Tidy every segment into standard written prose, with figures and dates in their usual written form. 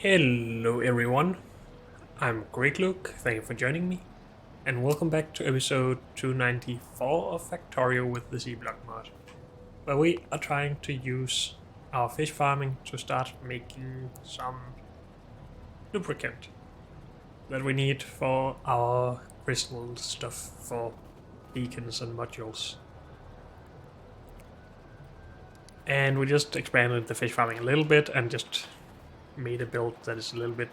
Hello everyone, I'm Great Luke, thank you for joining me, and welcome back to episode 294 of Factorio with the C-Block mod, where we are trying to use our fish farming to start making some lubricant that we need for our crystal stuff for beacons and modules. And we just expanded the fish farming a little bit and just made a build that is a little bit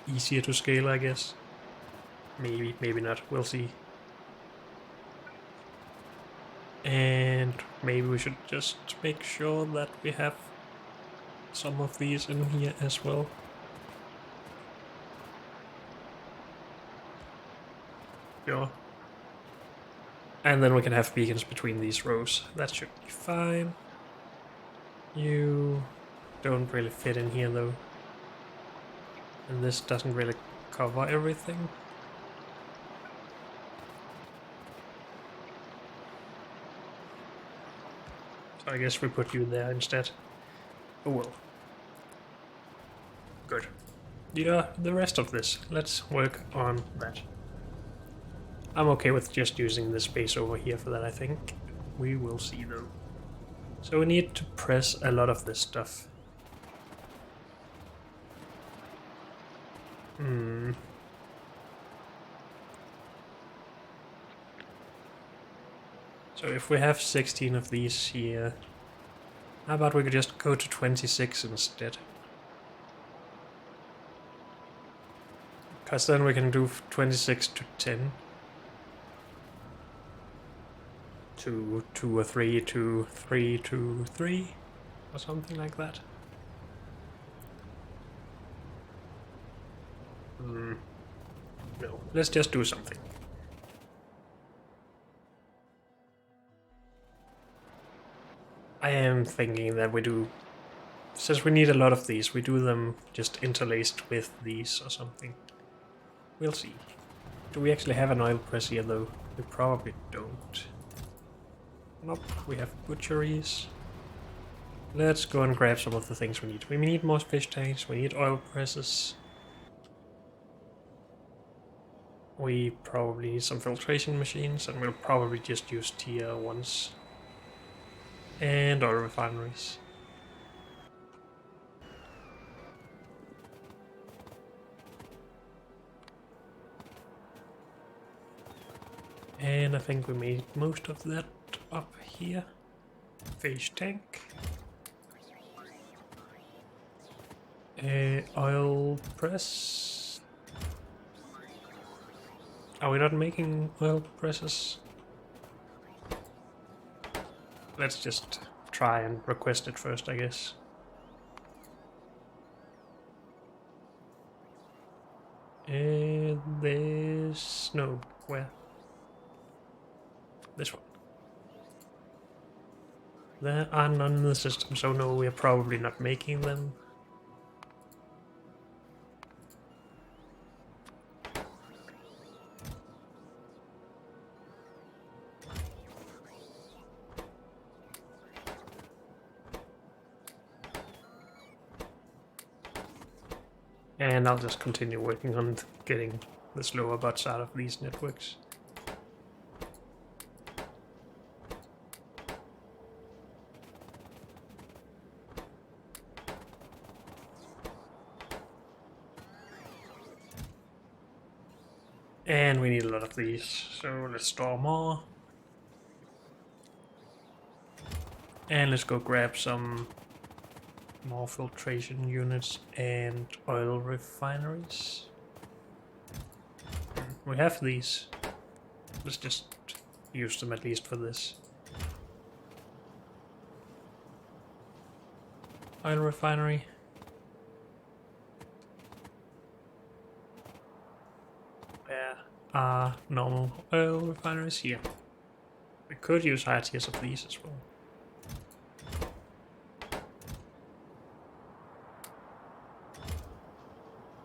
easier to scale, I guess. Maybe, maybe not. We'll see. And maybe we should just make sure that we have some of these in here as well. Sure. And then we can have beacons between these rows. That should be fine. You don't really fit in here though. And this doesn't really cover everything. So I guess we put you there instead. Oh well. Good. Yeah, the rest of this. Let's work on that. I'm okay with just using the space over here for that, I think. We will see though. So we need to press a lot of this stuff. So if we have 16 of these here, how about we could just go to 26 instead? Because then we can do 26 to 10. To 2 or 3 to 3 to 3, or something like that. No, let's just do something. I am thinking that we do, since we need a lot of these, we do them just interlaced with these or something. We'll see. Do we actually have an oil press here though? We probably don't. Nope, we have butcheries. Let's go and grab some of the things we need. We need more fish tanks, we need oil presses. We probably need some filtration machines, and we'll probably just use tier 1s. And oil refineries. And I think we made most of that up here. Fish tank. Oil press. Are we not making oil presses? Let's just try and request it first, I guess. And there's no, where? This one. There are none in the system, so no, we're probably not making them. And I'll just continue working on getting the slower bots out of these networks. And we need a lot of these, so let's store more. And let's go grab some more filtration units and oil refineries. We have these. Let's just use them at least for this. Oil refinery. Where are normal oil refineries? Here. We could use higher tiers of these as well.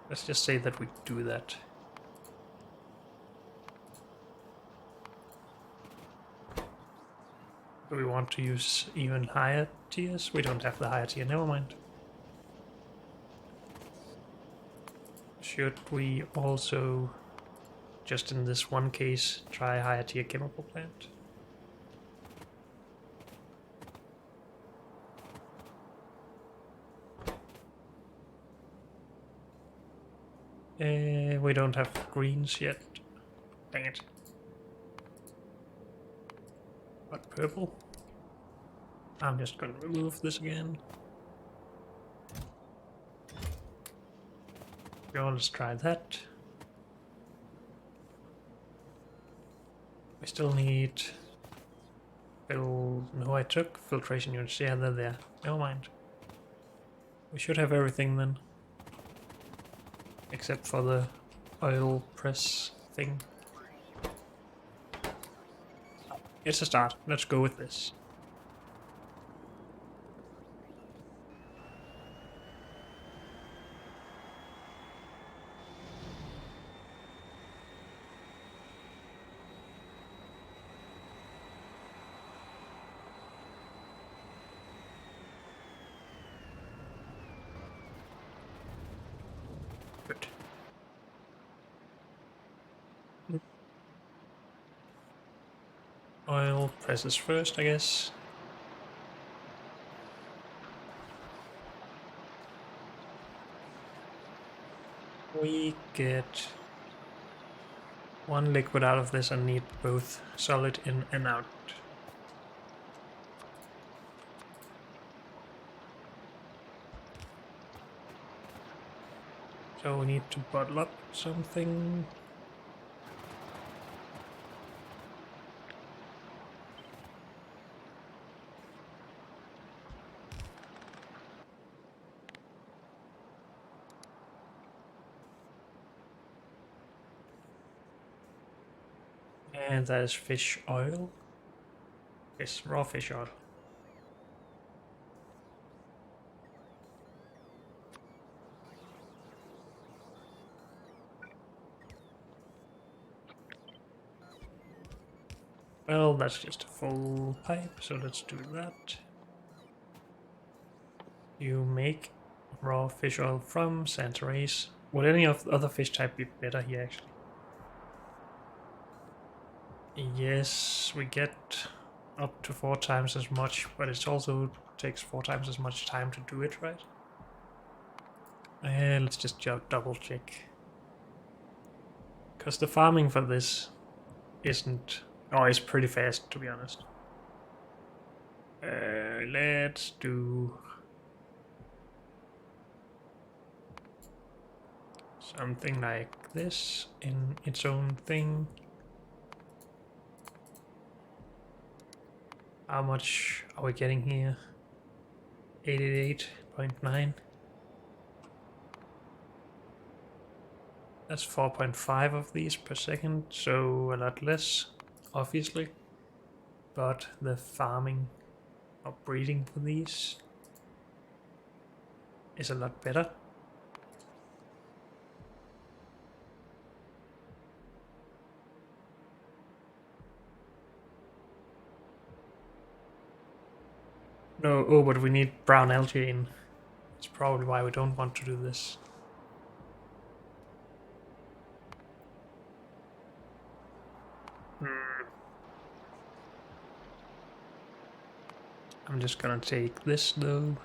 Let's just say that we do that. Do we want to use even higher tiers? We don't have the higher tier, never mind. Should we also, just in this one case, try a higher tier chemical plant? We don't have greens yet. Dang it. But purple? I'm just gonna remove this again. Let's try that. We still need... No, I took filtration units. Yeah, they're there. Never mind. We should have everything then. Except for the oil press thing. It's a start. Let's go with this. Good. Oil presses first, I guess. We get one liquid out of this and need both solid in and out. So we need to bottle up something. And that is fish oil. Yes, raw fish oil. Well, that's just a full pipe, so let's do that. You make raw fish oil from Santa rays. Would any of the other fish type be better here, actually? Yes, we get up to 4 times as much, but it also takes 4 times as much time to do it, right? Let's just double check. Because the farming for this isn't... Oh, it's pretty fast, to be honest. Let's do... something like this in its own thing. How much are we getting here? 88.9. That's 4.5 of these per second, so a lot less, obviously. But the farming or breeding for these is a lot better. No, oh, but we need brown algae in. That's probably why we don't want to do this. I'm just gonna take this though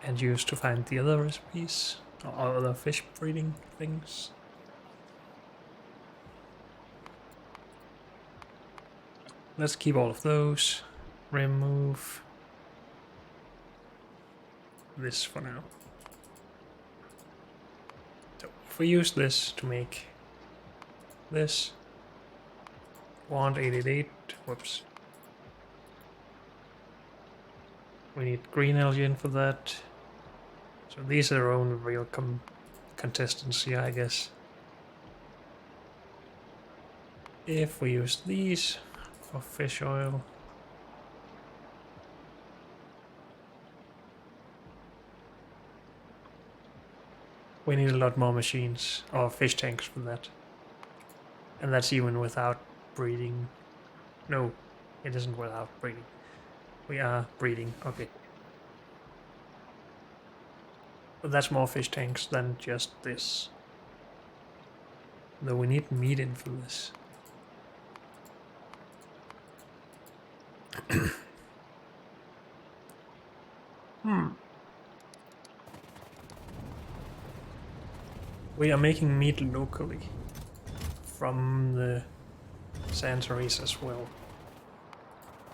and use to find the other recipes or other fish breeding things. Let's keep all of those. Remove this for now. So if we use this to make this, want 888, whoops. We need green algae in for that. So these are our own real contestants here, I guess. If we use these for fish oil, we need a lot more machines, or fish tanks for that. And that's even without breeding. No, it isn't without breeding. We are breeding, okay. But that's more fish tanks than just this. Though we need meat in for this. We are making meat locally from the sanitaries as well.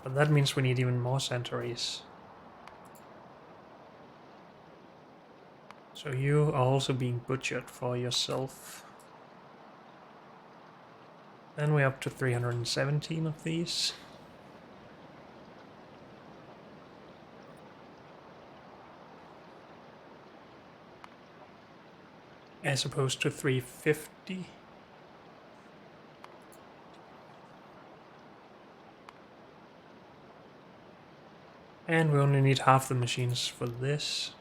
But that means we need even more sanitaries. So you are also being butchered for yourself. Then we're up to 317 of these. As opposed to 350. And we only need half the machines for this.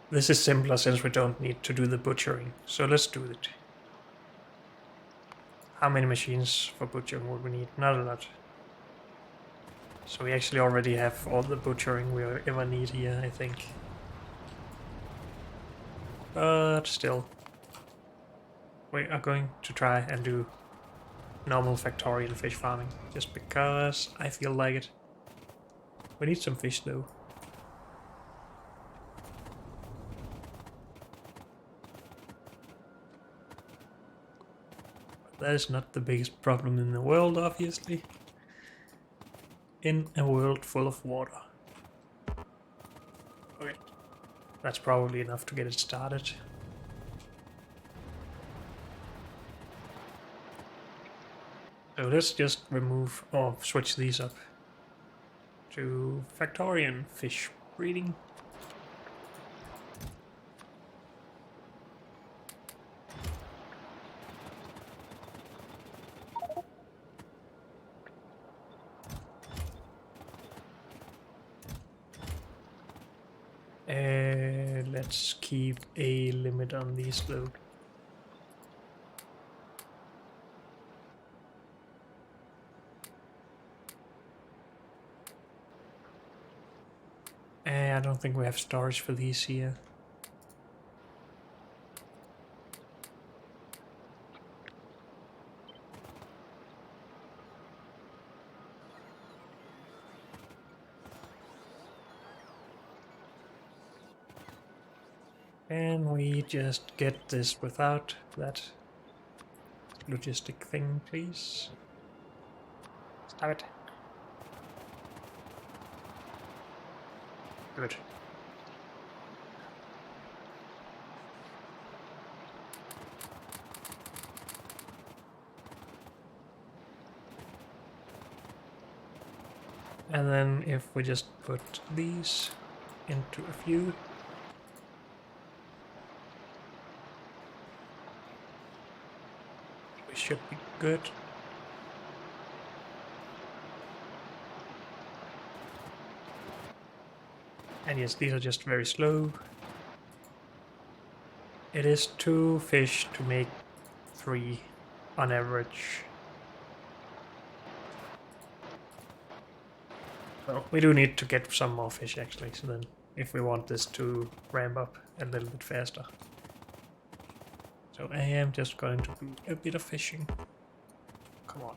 This is simpler since we don't need to do the butchering, so let's do it. How many machines for butchering would we need? Not a lot. So we actually already have all the butchering we ever need here, I think. But still. We are going to try and do normal factorial fish farming, just because I feel like it. We need some fish though. That is not the biggest problem in the world, obviously. In a world full of water. Okay. That's probably enough to get it started. So let's just remove or switch these up to Factorian fish breeding. Let's keep a limit on these though. I don't think we have storage for these here. Can we just get this without that logistic thing, please? Stop it. Good. And then if we just put these into a few. We should be good. And yes, these are just very slow. It is 2 fish to make 3 on average. Well, we do need to get some more fish actually, so then if we want this to ramp up a little bit faster. So I am just going to do a bit of fishing. Come on.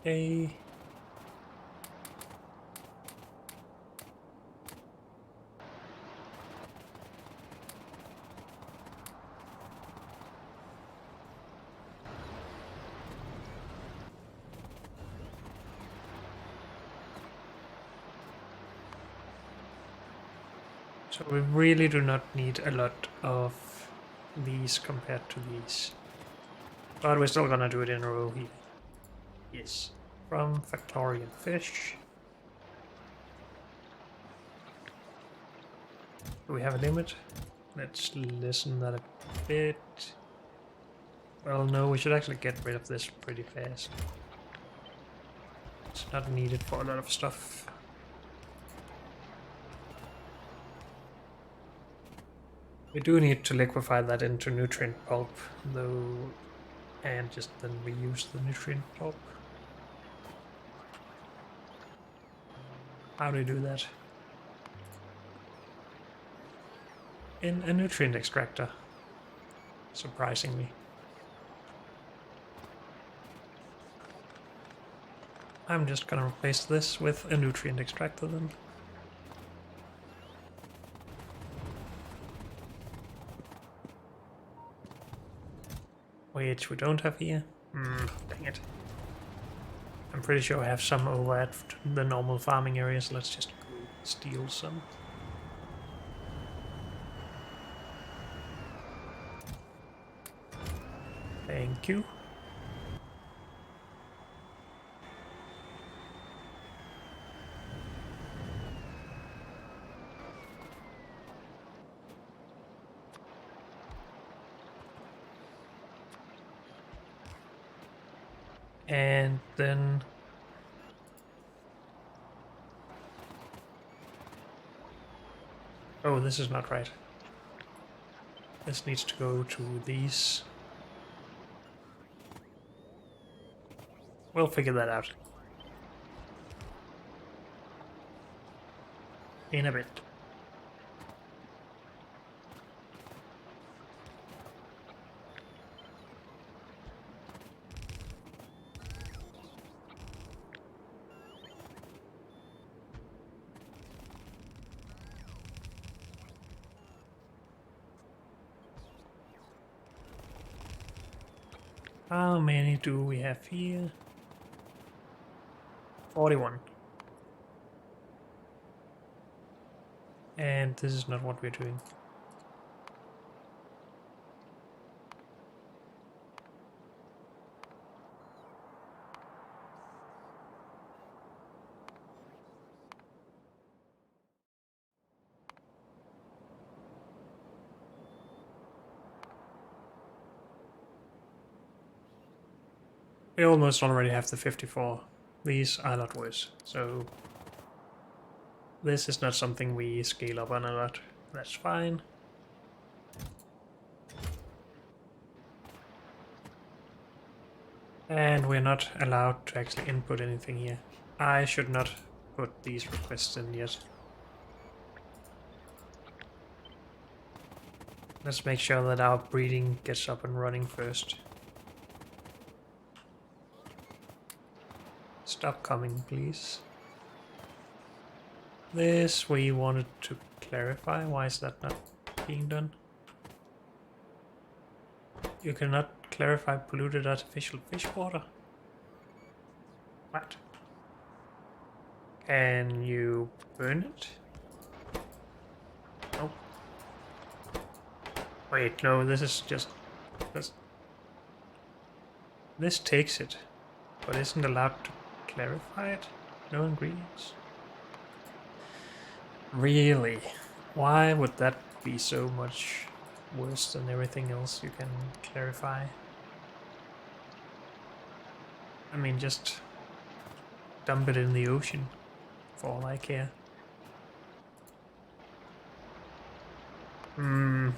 Okay. So we really do not need a lot of these compared to these. But we're still gonna do it in a row here. Yes. from Factorio fish. Do we have a limit? Let's listen that a bit. Well, no, we should actually get rid of this pretty fast. It's not needed for a lot of stuff. We do need to liquefy that into nutrient pulp, though, and just then reuse the nutrient pulp. How do you do that? In a nutrient extractor, surprisingly. I'm just gonna replace this with a nutrient extractor then. Which we don't have here. Dang it. I'm pretty sure I have some over at the normal farming areas. Let's just go steal some. Thank you. And then oh, this is not right. This needs to go to these. We'll figure that out in a bit. How many do we have here? 41. And this is not what we're doing. We almost already have the 54. These are a lot worse, so this is not something we scale up on a lot. That's fine. And we're not allowed to actually input anything here. I should not put these requests in yet. Let's make sure that our breeding gets up and running first. Stop coming, please. This we wanted to clarify. Why is that not being done? You cannot clarify polluted artificial fish water. What? Can you burn it? Oh. Wait, no, this is just... This takes it, but isn't allowed to clarify it? No ingredients? Really? Why would that be so much worse than everything else you can clarify? I mean, just dump it in the ocean, for all I care.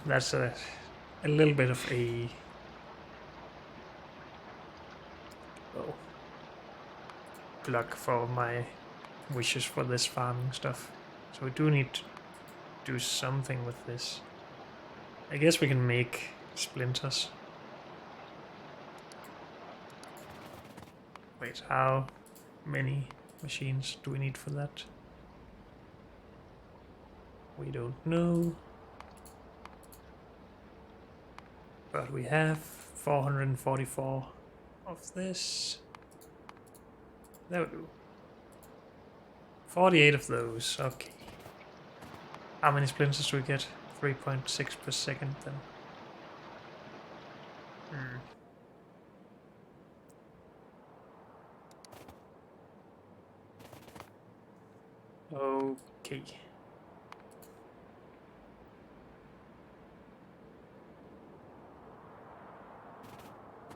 That's a little bit of a... Oh. Block for my wishes for this farming stuff. So we do need to do something with this. I guess we can make splinters. Wait, how many machines do we need for that? We don't know. But we have 444 of this. That would do. 48 of those, okay. How many splinters do we get? 3.6 per second then. Okay.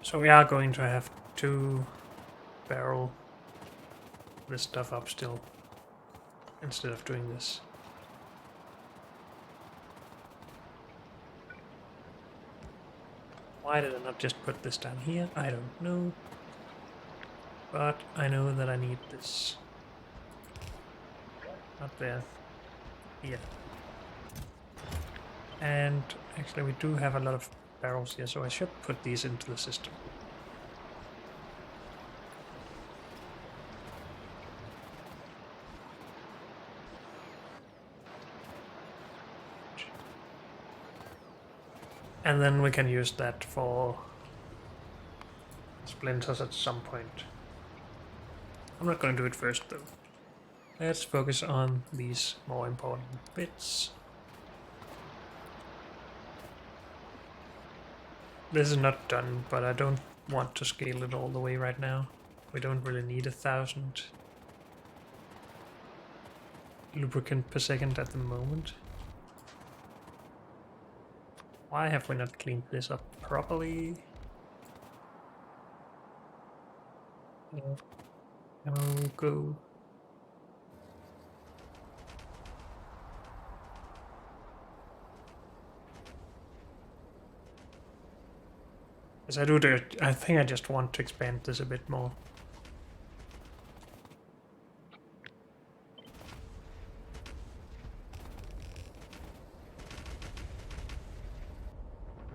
So we are going to have to barrel this stuff up still, instead of doing this. Why did I not just put this down here? I don't know. But I know that I need this. Not there. Here. And actually we do have a lot of barrels here, so I should put these into the system. And then we can use that for splinters at some point. I'm not going to do it first though. Let's focus on these more important bits. This is not done, but I don't want to scale it all the way right now. We don't really need 1,000 lubricant per second at the moment. Why have we not cleaned this up properly? No, go. As I do that, I think I just want to expand this a bit more.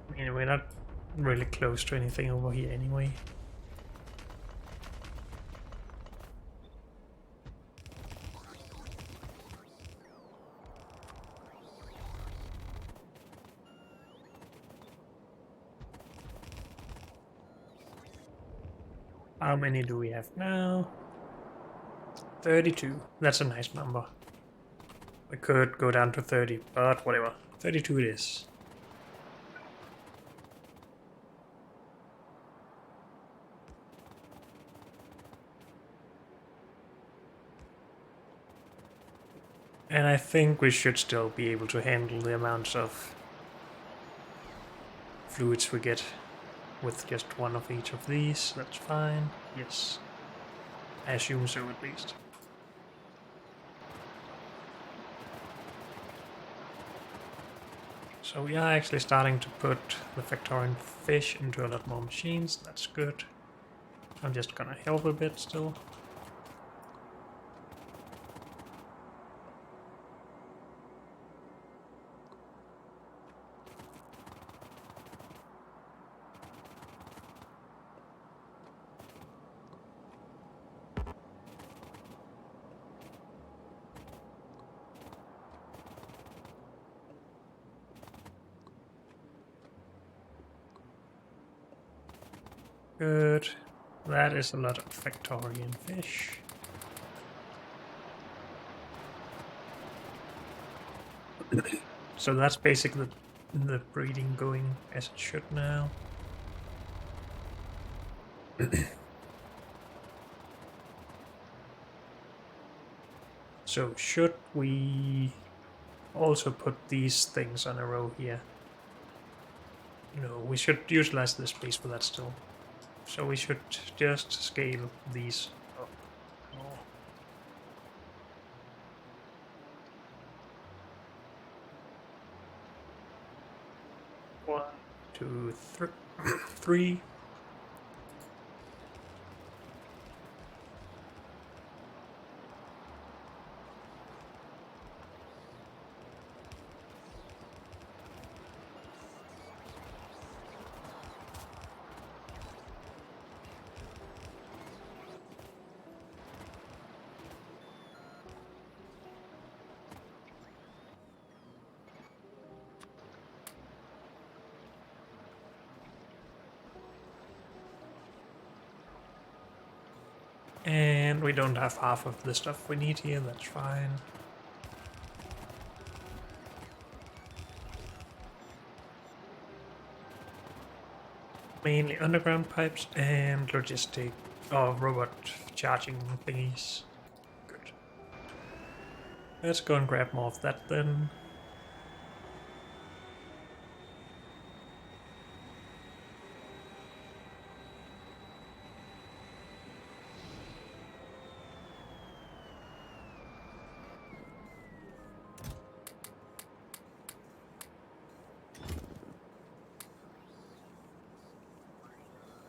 I mean, we're not really close to anything over here anyway. How many do we have now? 32. That's a nice number. We could go down to 30, but whatever. 32 it is. And I think we should still be able to handle the amounts of fluids we get with just one of each of these. That's fine. Yes. I assume so at least. So we are actually starting to put the Factorian fish into a lot more machines. That's good. I'm just gonna help a bit still. Good. That is a lot of Factorian fish. So that's basically the breeding going as it should now. So should we also put these things on a row here? No, we should utilize the space for that still. So we should just scale these up more. One, two, three. And we don't have half of the stuff we need here, that's fine. Mainly underground pipes and logistic or robot charging thingies. Good. Let's go and grab more of that then.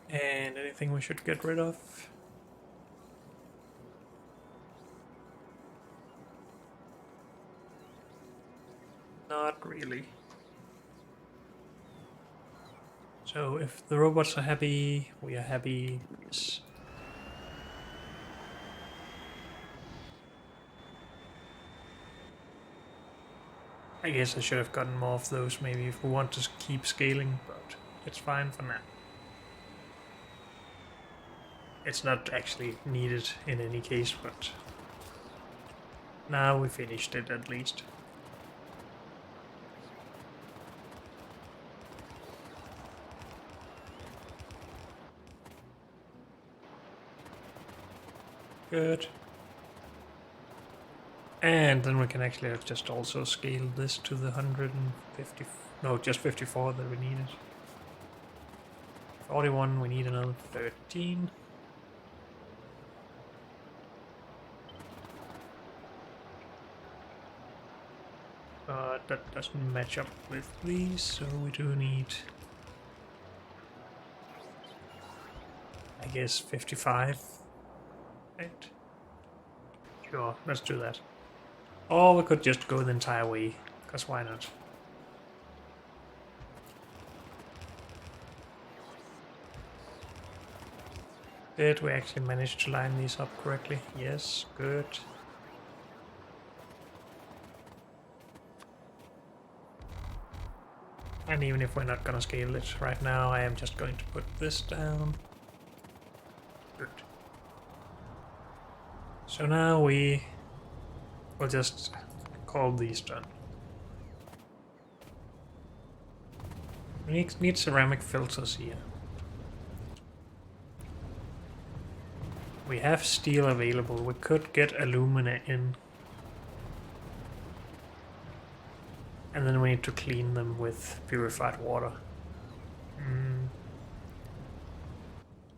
And anything we should get rid of? Not really. So if the robots are happy, we are happy. Yes. I guess I should have gotten more of those maybe if we want to keep scaling, but it's fine for now. It's not actually needed in any case, but now we finished it at least. Good. And then we can actually just also scale this to the 150, no, just 54 that we needed. 41, we need another 13. But that doesn't match up with these, so we do need, I guess, 55. Right? Sure, let's do that. Or we could just go the entire way, because why not? Did we actually manage to line these up correctly? Yes, good. And even if we're not gonna scale it right now, I am just going to put this down. Good. So now we will just call these done. We need ceramic filters here. We have steel available. We could get alumina in. And then we need to clean them with purified water.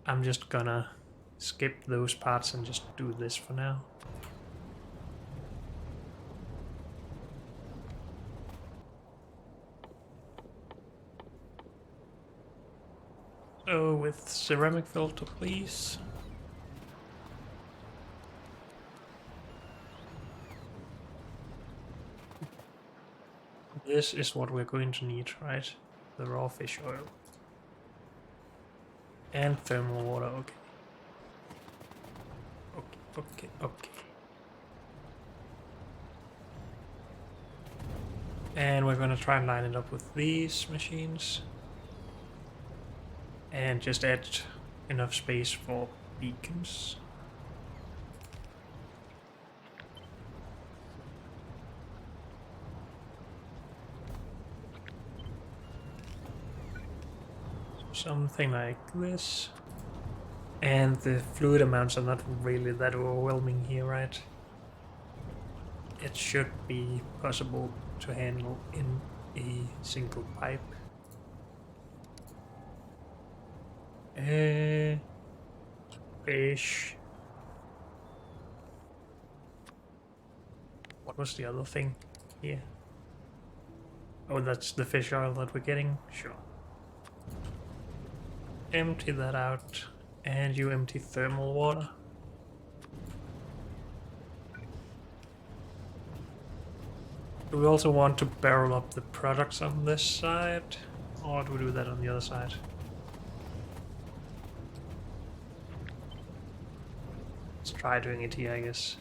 I'm just gonna skip those parts and just do this for now. So with ceramic filter, please. This is what we're going to need, right? The raw fish oil. And thermal water, okay. Okay. And we're gonna try and line it up with these machines. And just add enough space for beacons. Something like this. And the fluid amounts are not really that overwhelming here, right? It should be possible to handle in a single pipe. Fish. What was the other thing here? Oh, that's the fish oil that we're getting? Sure. Empty that out, and you empty thermal water. Do we also want to barrel up the products on this side, or do we do that on the other side? Let's try doing it here, I guess.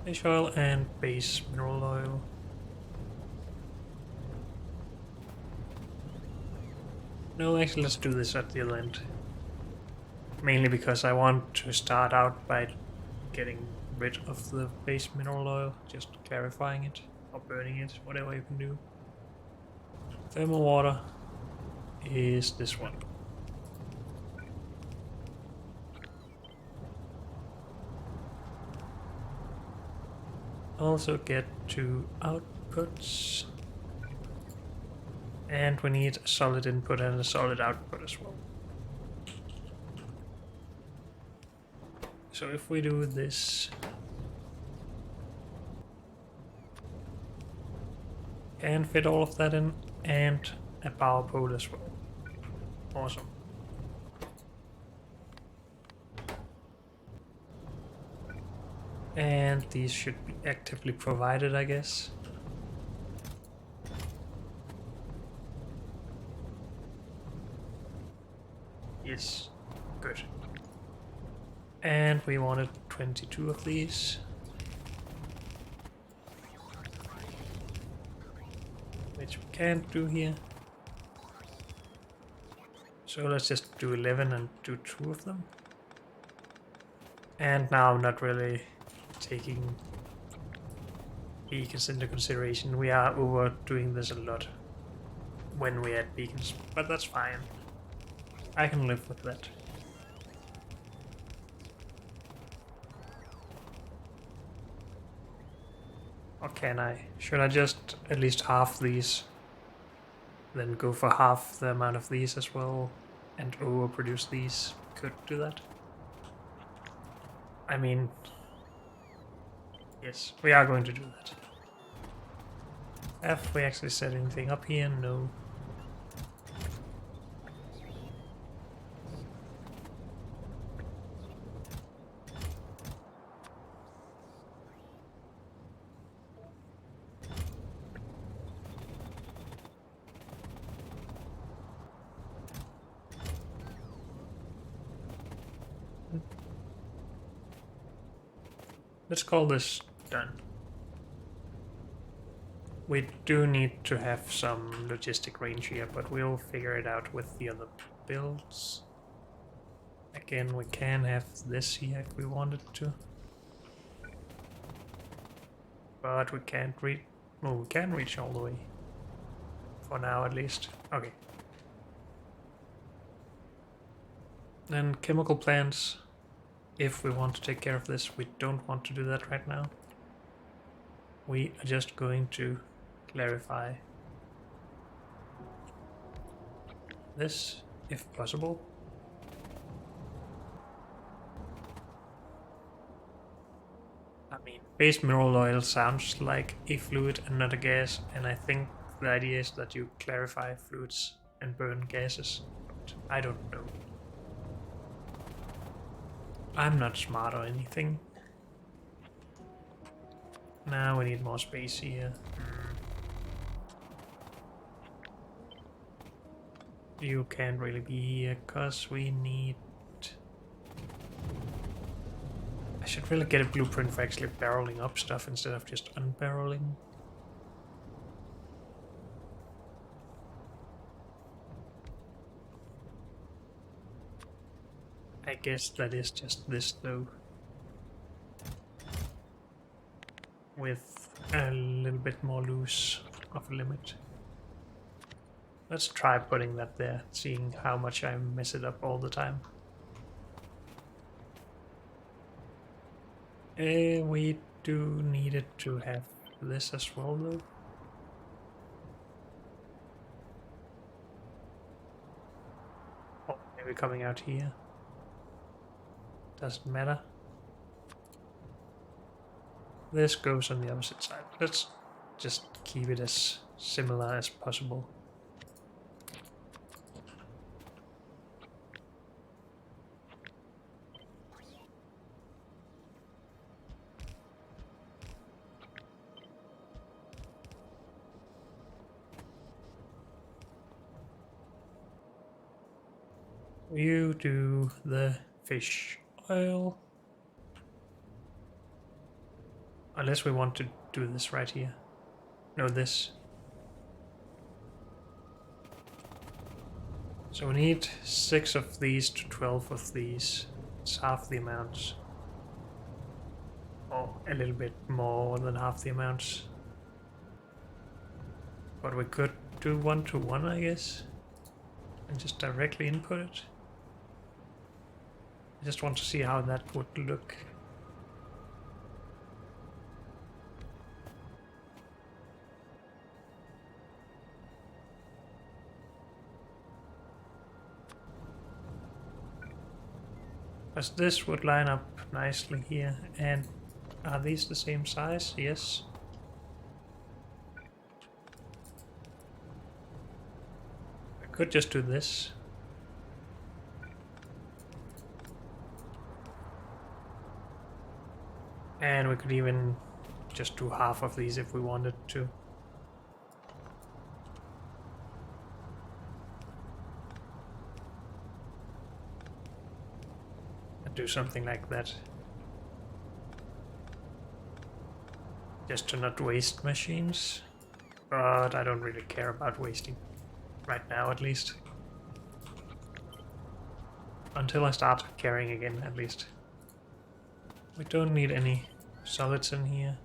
Fish oil and base mineral oil. No, actually let's do this at the other end. Mainly because I want to start out by getting rid of the base mineral oil, just clarifying it, or burning it, whatever you can do. Thermal water is this one. also get 2 outputs. And we need a solid input and a solid output as well. So if we do this, and fit all of that in, and a power pole as well. Awesome. And these should be actively provided, I guess. Yes, good. And we wanted 22 of these. Which we can't do here. So let's just do 11 and do 2 of them. And now I'm not really taking beacons into consideration. We are overdoing this a lot when we add beacons, but that's fine. I can live with that. Or can I? Should I just at least half these? Then go for half the amount of these as well and overproduce these? Could do that. I mean, yes, we are going to do that. Have we actually set anything up here? No. Let's call this done. We do need to have some logistic range here, but we'll figure it out with the other builds. Again, we can have this here if we wanted to. But we can't reach... well, we can reach all the way. For now, at least. Okay. Then chemical plants. If we want to take care of this, we don't want to do that right now. We are just going to clarify this, if possible. I mean, base mineral oil sounds like a fluid and not a gas, and I think the idea is that you clarify fluids and burn gases, but I don't know. I'm not smart or anything. Now we need more space here. You can't really be here, cause we need... I should really get a blueprint for actually barreling up stuff instead of just unbarreling. I guess that is just this though. With a little bit more loose of a limit. Let's try putting that there, seeing how much I mess it up all the time. We do need it to have this as well though. Oh, maybe coming out here. Doesn't matter. This goes on the opposite side. Let's just keep it as similar as possible. You do the fish oil. Unless we want to do this right here. No, this. So we need 6 of these to 12 of these. It's half the amounts. Or a little bit more than half the amounts. But we could do 1 to 1, I guess. And just directly input it. I just want to see how that would look. Because this would line up nicely here. And are these the same size? Yes. I could just do this. And we could even just do half of these if we wanted to. And do something like that. Just to not waste machines. But I don't really care about wasting. Right now, at least. Until I start caring again, at least. We don't need any solids in here.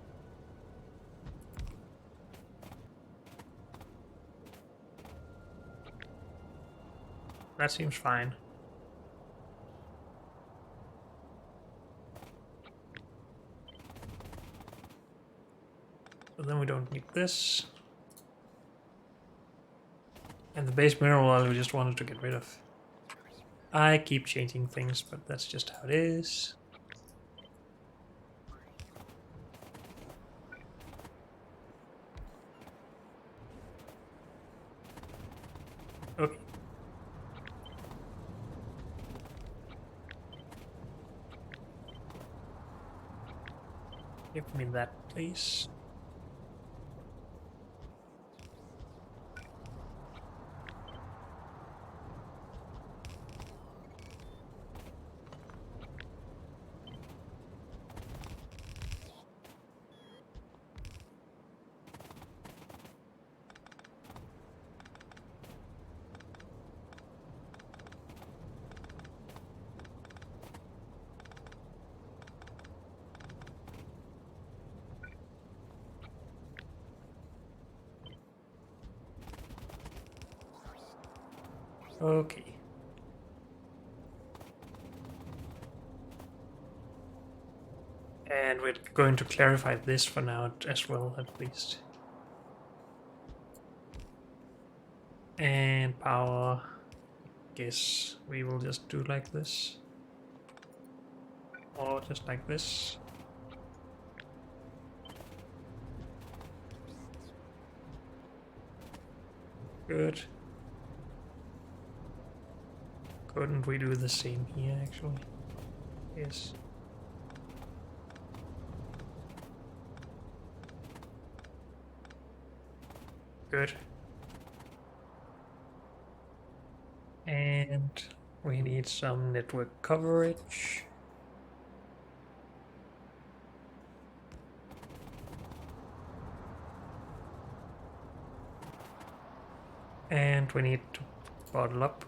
That seems fine. So then we don't need this. And the base mineral oil we just wanted to get rid of. I keep changing things, but that's just how it is. Okay. Give me that, please. Okay. And we're going to clarify this for now as well, at least. And power, guess we will just do like this. Or just like this. Good. Couldn't we do the same here, actually? Yes. Good. And we need some network coverage. And we need to bottle up.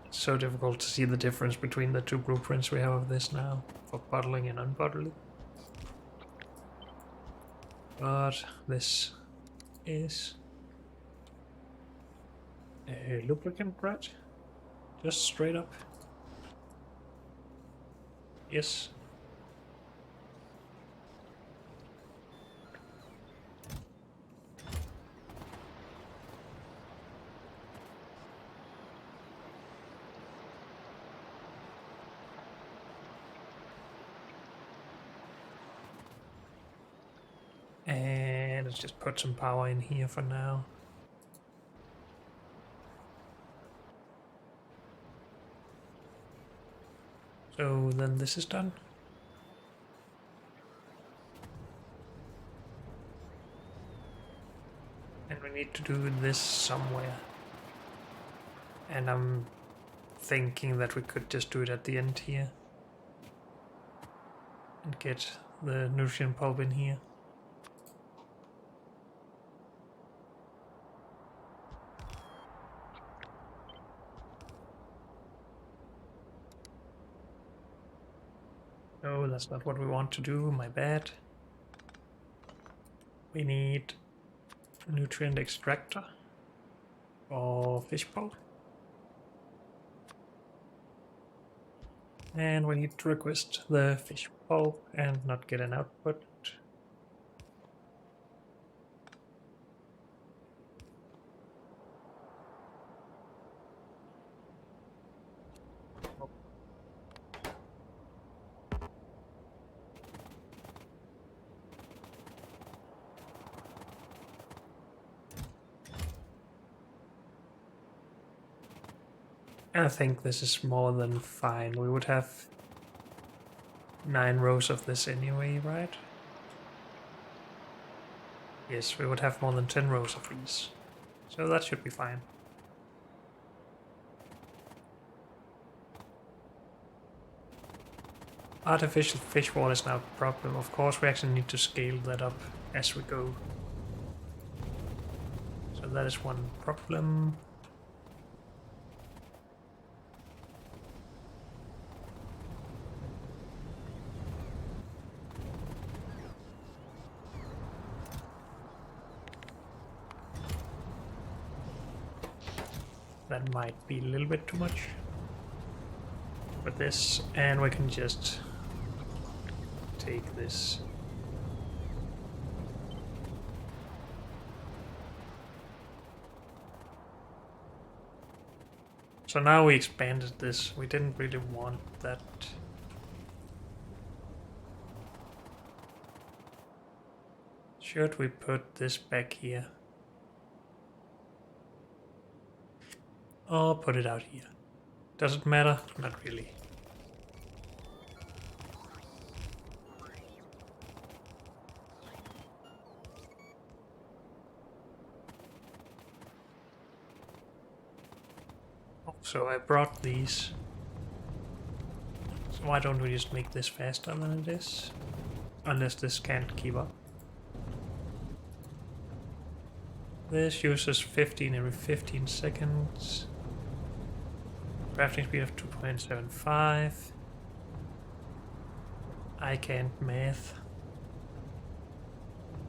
It's so difficult to see the difference between the two blueprints we have of this now for bottling and unbottling. But this is a lubricant, right? Just straight up. Yes. And let's just put some power in here for now. So then this is done. And we need to do this somewhere. And I'm thinking that we could just do it at the end here. And get the nutrient pulp in here. No, that's not what we want to do, my bad. We need nutrient extractor or fish pulp. And we need to request the fish pulp and not get an output. I think this is more than fine. We would have 9 rows of this anyway, right? Yes, we would have more than 10 rows of these. So that should be fine. Artificial fish wall is now a problem. Of course, we actually need to scale that up as we go. So that is one problem. That might be a little bit too much with this, and we can just take this. So now we expanded this. We didn't really want that. Should we put this back here? Or put it out here? Does it matter? Not really. So I brought these. So why don't we just make this faster than it is? Unless this can't keep up. This uses 15 every 15 seconds. Crafting speed of 2.75. I can't math.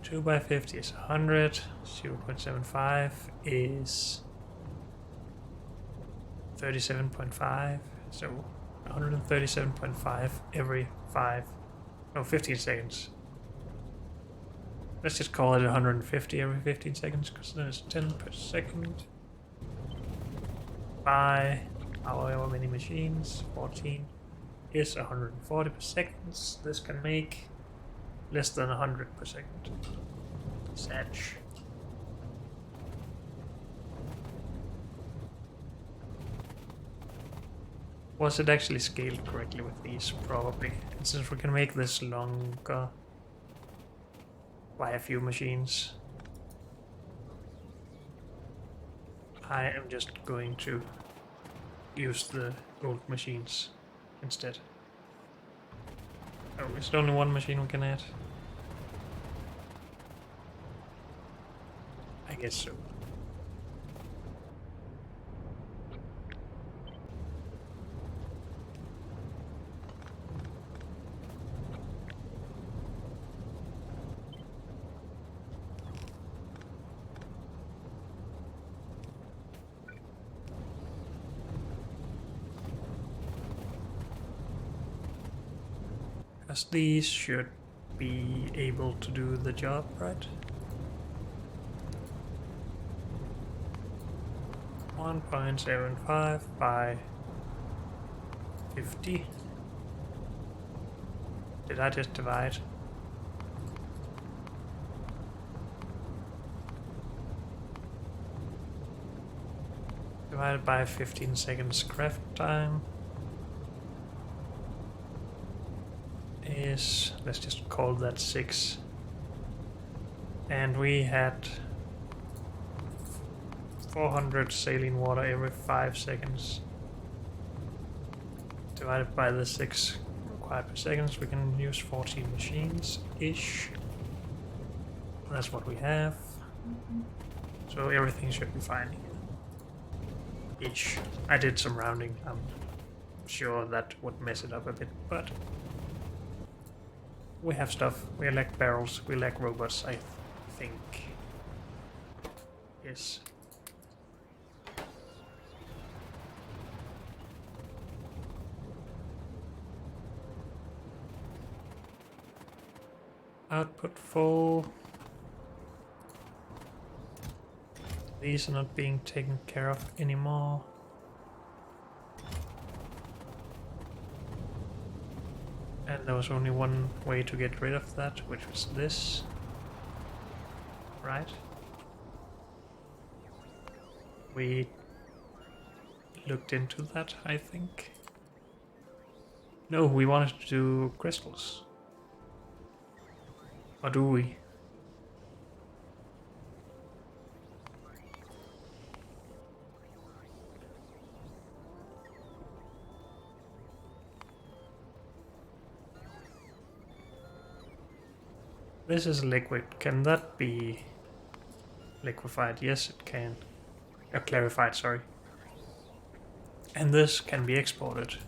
2 by 50 is 100. 0.75 is 37.5. So 137.5 every 15 seconds. Let's just call it 150 every 15 seconds because then it's 10 per second. By however many machines, 14 is 140 per second. This can make less than 100 per second. Satch. Was it actually scaled correctly with these? Probably. And since we can make this longer by a few machines, I am just going to use the old machines instead. Oh, is there only one machine we can add? I guess so. As these should be able to do the job, right? 1.75 by 50. Did I just divide? Divided by 15 seconds craft time is, let's just call that 6. And we had 400 saline water every 5 seconds. Divided by the 6 required per seconds, we can use 14 machines-ish. That's what we have. So everything should be fine here. Ish. I did some rounding. I'm sure that would mess it up a bit, but we have stuff. We lack barrels. We lack robots, I think. Yes. Output full. These are not being taken care of anymore. And there was only one way to get rid of that, which was this. Right? We looked into that, I think. No, we wanted to do crystals. Or do we? This is liquid. Can that be liquefied? Yes, it can. Clarified, sorry. And this can be exported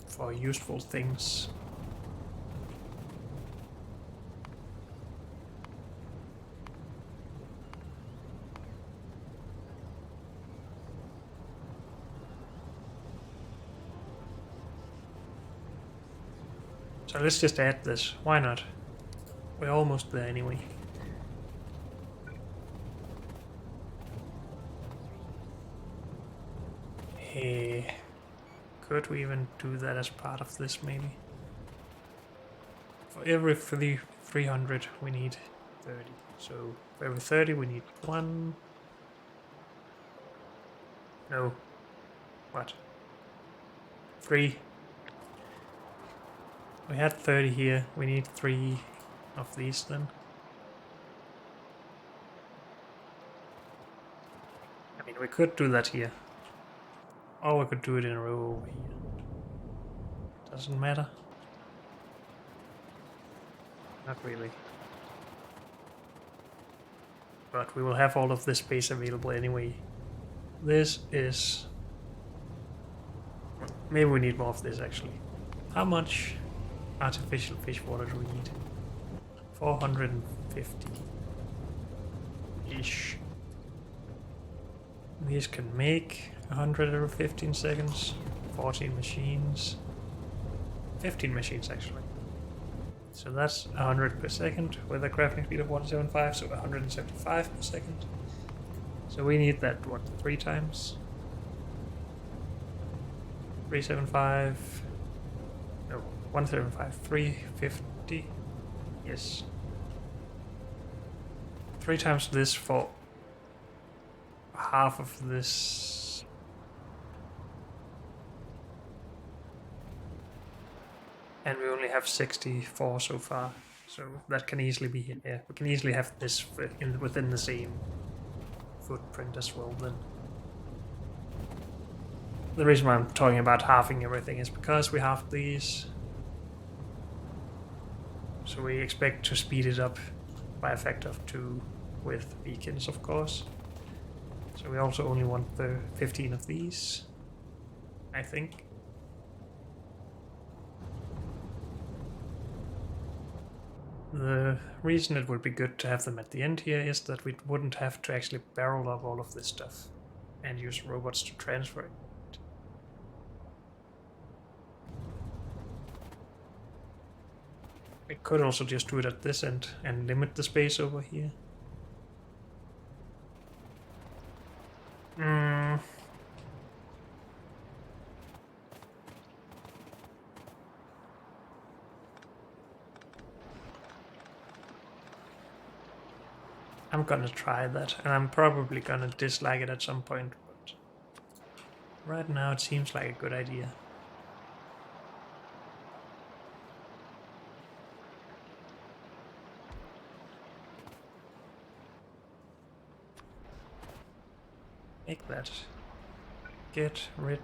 for useful things. So let's just add this. Why not? We're almost there anyway. Hey, could we even do that as part of this maybe? For every 300 we need 30. So for every 30 we need 1. No. What? 3. We had 30 here. We need 3 of these then. I mean, we could do that here. Or we could do it in a row over here. Doesn't matter. Not really. But we will have all of this space available anyway. This is... Maybe we need more of this actually. How much artificial fish water do we need? 450-ish. These can make 100 every 15 seconds. 14 machines. 15 machines actually. So that's 100 per second with a crafting speed of 175, so 175 per second. So we need that, what, 3 times? 375. No, 175. 350. Yes. 3 times this for half of this. And we only have 64 so far, so that can easily be, yeah, we can easily have this within the same footprint as well then. The reason why I'm talking about halving everything is because we have these, so we expect to speed it up by a factor of 2 with beacons, of course. So we also only want the 15 of these, I think. The reason it would be good to have them at the end here is that we wouldn't have to actually barrel up all of this stuff and use robots to transfer it. We could also just do it at this end and limit the space over here. I'm gonna try that, and I'm probably gonna dislike it at some point, but right now it seems like a good idea. Make that. Get rid.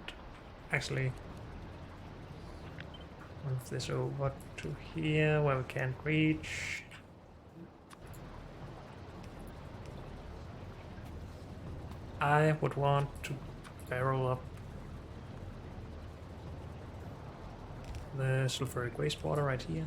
Actually, move this over to here where we can't reach. I would want to barrel up the sulfuric wastewater right here.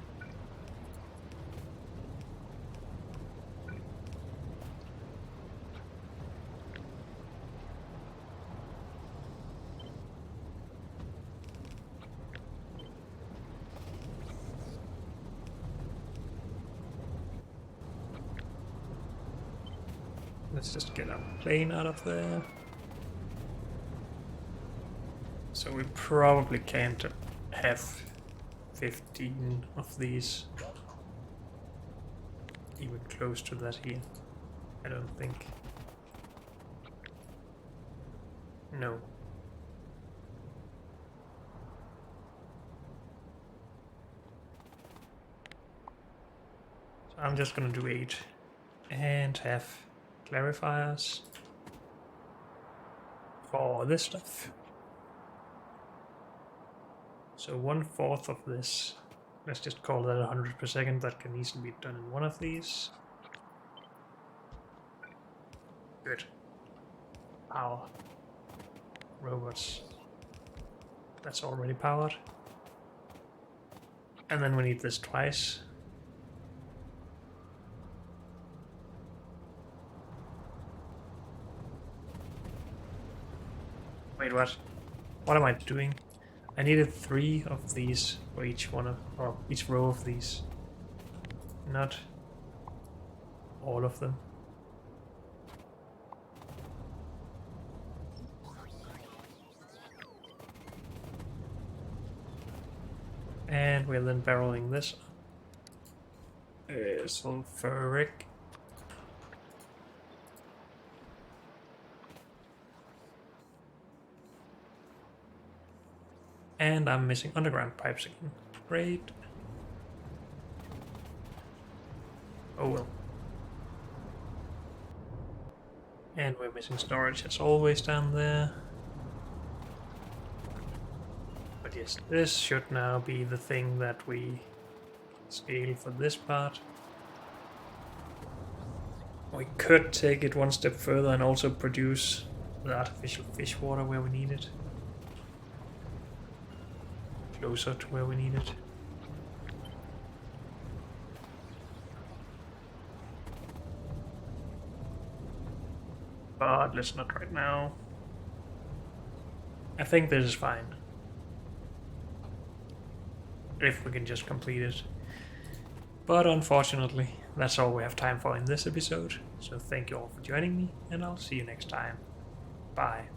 Let's just get our plane out of there. So we probably can't have 15 of these. Even close to that here. I don't think. No. I'm just gonna do 8 and have clarifiers for this stuff. So 1/4 of this, let's just call that 100 per second, that can easily be done in one of these. Good. Power. Robots. That's already powered. And then we need this twice. Wait, what? What am I doing? I needed 3 of these for each one of, or each row of these. Not all of them. And we're then barreling this. Sulfuric. And I'm missing underground pipes again. Great. Oh well. And we're missing storage as always down there. But yes, this should now be the thing that we scale for this part. We could take it one step further and also produce the artificial fish water where we need it. Closer to where we need it. But let's not right now. I think this is fine. If we can just complete it. But unfortunately, that's all we have time for in this episode. So thank you all for joining me, and I'll see you next time. Bye.